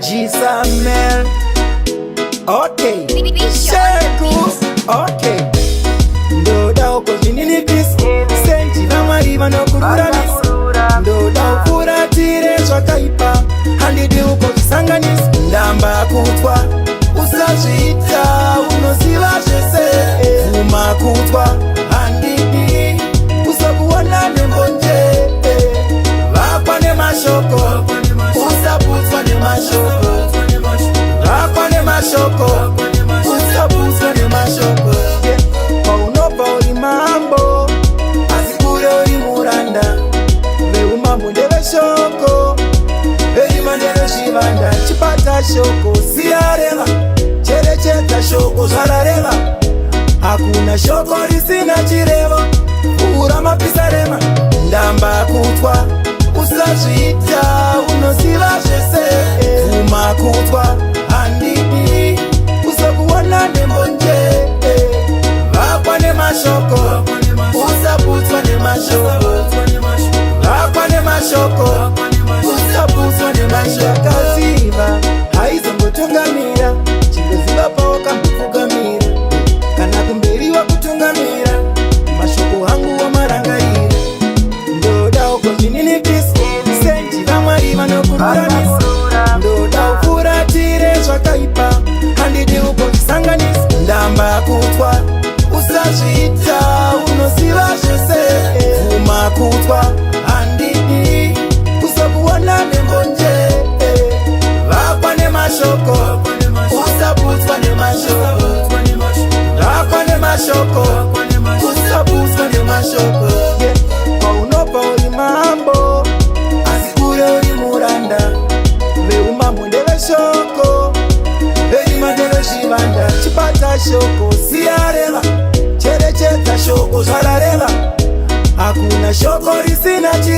G-Samuel. Okay. Circles. Okay. Ndoda uko zinini pisi Senti na mariva no kurura misi Ndoda ufuratire zwakaipa Handidi uko visanganisi Ndamba kutwa Usazvita Unosiva zvese Vuma kutwa Handidi Usakuwana nembonje Vakwa nemashoko Usaputswa nemashoko Vakwa nemashoko Usaputswa nemashoko Paunopa uri mambo Asikure uri muranda Veumambo ndeve shoko Verima ndeve shivanda Chipata shoko siyareva Cherecheta shoko zvarareva Hakuna shoko risina chirevo Ura mapisa rema Ndamba kutwa Usazvita Unosiva zvese Vuma kutwa Handidi Usakuwana nembonje Vakwa nemashoko Usaputswa nemashoko Vakwa nemashoko Usaputswa nemashoko Kaziva haizongotungamira Chingoziva pawakambofugamira Kana kumberiwa kutungamira Mashoko hangu wamarangarira Ndoda uko zvinini pisi Senti vamwari vanokururamisa Ndoda ufuratire zvakaipa Handidi uko visanganisi Ndamba kutwa Usazvita Unosiva zvese Vuma kutwa Handidi Usakuwana nembonje Vakwa nemashoko Usaputswa nemashoko Vakwa nemashoko Usaputswa nemashoko Paunopa uri mambo Asikure uri muranda Veumambo ndeve shoko Verima ndeve shivanda Chipata shoko siyareva Cherecheta shoko zvarareva Hakuna shoko risina chirevo